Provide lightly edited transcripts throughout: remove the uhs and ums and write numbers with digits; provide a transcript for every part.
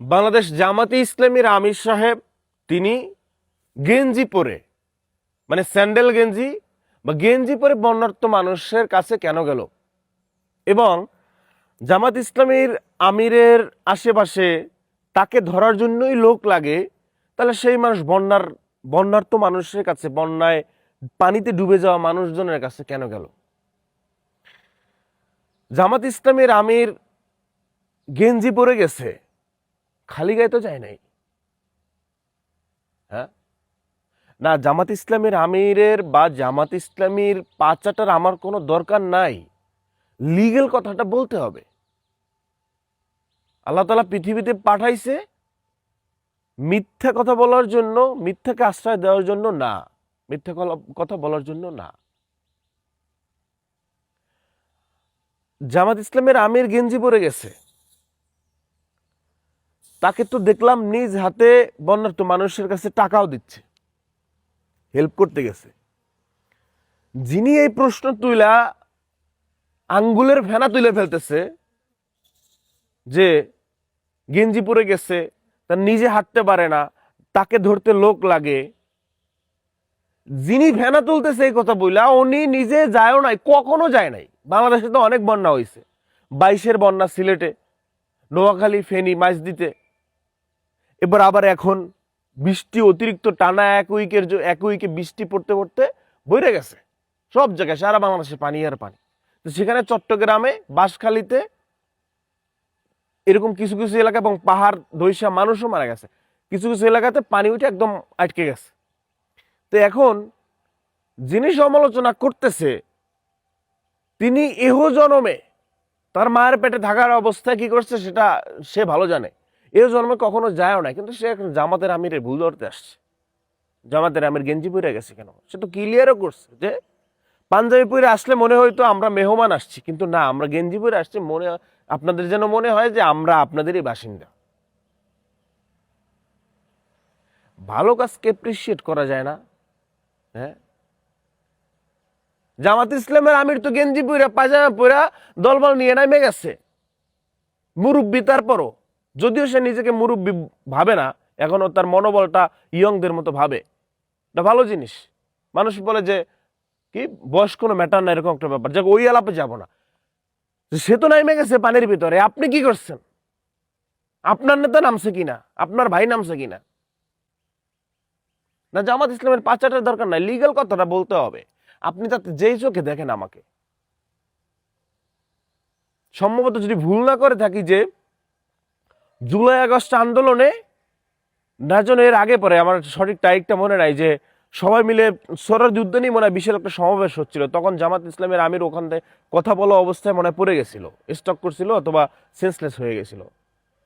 বাংলাদেশ জামাতে ইসলামীর আমির সাহেব তিনি গেঞ্জি পরে মানে স্যান্ডেল গেঞ্জি বা গেঞ্জি পরে বর্ণাঢ্য মানুষের কাছে কেন গেল এবং জামাত ইসলামীর আমিরের আশেপাশে তাকে ধরার জন্যই লোক লাগে, তাহলে সেই মানুষ বন্যার্থ মানুষের কাছে, বন্যায় পানিতে ডুবে যাওয়া মানুষজনের কাছে কেন গেল? জামাত ইসলামীর আমির গেঞ্জি পরে গেছে, খালি গায়ে তো যায় নাই। হ্যাঁ না, জামাত ইসলামীর আমিরের বা জামাত ইসলামীর পাচাটার আমার কোনো দরকার নাই, লিগেল কথাটা বলতে হবে। আল্লাহ তাআলা পৃথিবীতে পাঠাইছে মিথ্যা কথা বলার জন্য, মিথ্যাকে আশ্রয় দেওয়ার জন্য না, মিথ্যা কথা বলার জন্য না। জামাত ইসলামের আমির গেঞ্জি পরে গেছে, তাকে তো দেখলাম নিজ হাতে বন্যার্থ মানুষের কাছে টাকাও দিচ্ছে, হেল্প করতে গেছে। যিনি এই প্রশ্ন তুইলা আঙ্গুলের ফেনা তুলে ফেলতেছে যে গেঞ্জি পরে গেছে, তার নিজে হাঁটতে পারে না, তাকে ধরতে লোক লাগে, যিনি ফেনা তুলতেছে এই কথা বইলা উনি নিজে যায়ও নাই, কখনো যায় নাই। বাংলাদেশে তো অনেক বন্যা হয়েছে, 22-এর বন্যা সিলেটে, নোয়াখালী, ফেনী, মাইজদিতে, এবার আবার এখন বৃষ্টি অতিরিক্ত টানা এক উইকে বৃষ্টি পড়তে পড়তে বইরে গেছে সব জায়গায়, সারা বাংলাদেশে পানি আর পানি। তো সেখানে চট্টগ্রামে বাঁশখালীতে এরকম কিছু কিছু এলাকা এবং পাহাড় ধৈসা মানুষও মারা গেছে, কিছু কিছু এলাকাতে পানি উঠে একদম আটকে গেছে। তো এখন যিনি সমালোচনা করতেছে তিনি এহ জনমে তার মায়ের পেটে থাকার অবস্থায় কি করছে সেটা সে ভালো জানে, এহ জন্মে কখনো যায়ও না, কিন্তু সে এখন জামাতের আমিরের ভুল ধরতে আসছে। জামাতের আমির গেঞ্জি পরে গেছে কেন, সে তো ক্লিয়ারও করছে যে পাঞ্জাবি পরে আসলে মনে হয়তো আমরা মেহমান আসছি, কিন্তু না, আমরা গেঞ্জি পরে আসছি, আপনাদের যেন মনে হয় যে আমরা আপনাদেরই বাসিন্দা। ভালো কাজকে এপ্রিসিয়েট করা যায় না? হ্যাঁ, জামাত ইসলামের আমির তো গেঞ্জি পইরা পায়জামা পইরা দলবল নিয়ে নামে গেছে, মুরব্বী। তারপরও যদিও সে নিজেকে মুরব্বী ভাবে না, এখনো তার মনোবলটা ইয়ংদের মতো ভাবে, এটা ভালো জিনিস। মানুষ বলে যে কি বয়স কোনো ম্যাটার না, এরকম একটা ব্যাপার, যাকে ওই আলাপে যাব না। সে তো নামে গেছে পানির ভিতরে, আপনি কি করছেন? আপনার নেতা নামছে কিনা, আপনার ভাই নামছে কিনা? না, জামাত ইসলামের পাচারের দরকার নাই, লিগ্যাল কথাটা বলতে হবে। আপনি তাতে যেই চোখে দেখেন আমাকে, সম্ভবত যদি ভুল না করে থাকি যে জুলাই আগস্ট আন্দোলনে এর আগে পরে, আমার সঠিক তারিখটা মনে নাই, যে সবাই মিলে সরারদি উদ্যানেই মনে হয় বিশাল একটা সমাবেশ হচ্ছিল, তখন জামাত ইসলামের আমির ওখান থেকে কথা বলা অবস্থায় মনে হয় পড়ে গেছিল, স্টক করছিল অথবা সেন্সলেস হয়ে গেছিল।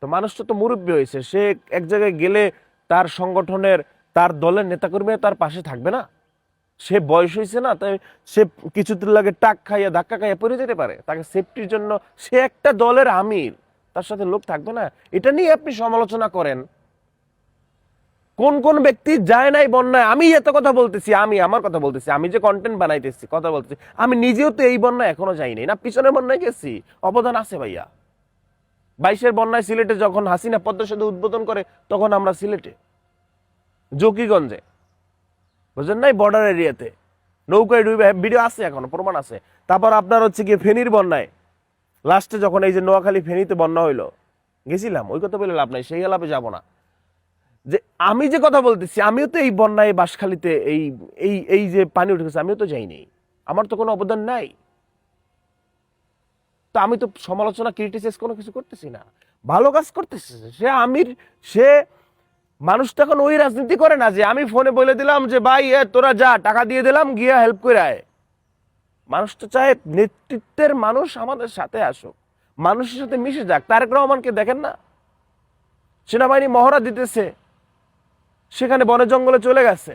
তো মানুষটা তো মুরব্বী হয়েছে, সে এক জায়গায় গেলে তার সংগঠনের, তার দলের নেতাকর্মীরা তার পাশে থাকবে না? সে বয়স হয়েছে না, তাই সে কিছুদিন লাগে টাক খাইয়া ধাক্কা খাইয়া পড়ে যেতে পারে, তাকে সেফটির জন্য, সে একটা দলের আমির, তার সাথে লোক থাকবে না? এটা নিয়ে আপনি সমালোচনা করেন। কোন কোন ব্যক্তি যায় নাই বন্যায়? আমি এত কথা বলতেছি, আমি আমার কথা বলতেছি, আমি যে কন্টেন্ট বানাইতেছি, কথা বলতেছি, আমি নিজেও তো এই বন্যায় এখনো যাইনি না, পিছনের বন্যায় গেছি, অবদান আছে ভাইয়া। 22-এর বন্যায় সিলেটে যখন হাসিনা পদ্মা সেতু উদ্বোধন করে, তখন আমরা সিলেটে জকিগঞ্জে, বুঝলেন নাই, বর্ডার এরিয়াতে নৌকায় ডুবে, ভিডিও আছে, এখনো প্রমাণ আছে। তারপর আপনার হচ্ছে গিয়ে ফেনীর বন্যায় লাস্টে যখন এই যে নোয়াখালী ফেনীতে বন্যা হইলো, গেছিলাম, ওই কথা বলে লাভ নাই, সেই আলাপে যাব না। যে আমি যে কথা বলতেছি, আমিও তো এই বন্যায় বাঁশখালীতে এই এই এই যে পানি উঠে গেছে, আমিও তো যাইনি, আমার তো কোনো অবদান নাই। তো আমি তো সমালোচনা, ক্রিটিসাইজ কোনো কিছু করতেছি না, ভালো কাজ করতেছে সে আমির। সে মানুষ তো এখন ওই রাজনীতি করে না যে আমি ফোনে বলে দিলাম যে ভাই তোরা যা, টাকা দিয়ে দিলাম, গিয়া হেল্প করে আয়। মানুষ তো চায় নেতৃত্বের মানুষ আমাদের সাথে আসুক, মানুষের সাথে মিশে যাক। তারেক রহমানকে দেখেন না, সেনাবাহিনী মহড়া দিতেছে, সেখানে বনে জঙ্গলে চলে গেছে,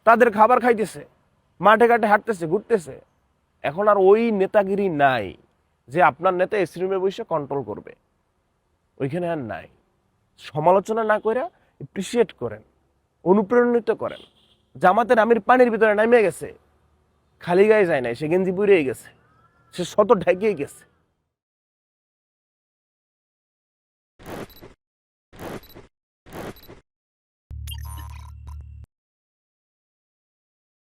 তাদের খাবার খাইতেছে, মাঠে ঘাটে হাঁটতেছে, ঘুরতেছে। এখন আর ওই নেতাগিরি নাই যে আপনার নেতা এসি রুমে বসে কন্ট্রোল করবে, ওইখানে আর নাই। সমালোচনা না করে এপ্রিসিয়েট করেন, অনুপ্রেরণিত করেন। জামাতের আমির পানির ভিতরে নামে গেছে, খালি গায়ে যায় নাই, সে গেঞ্জি পুড়িয়ে গেছে, সে শত ঢাকিয়ে গেছে।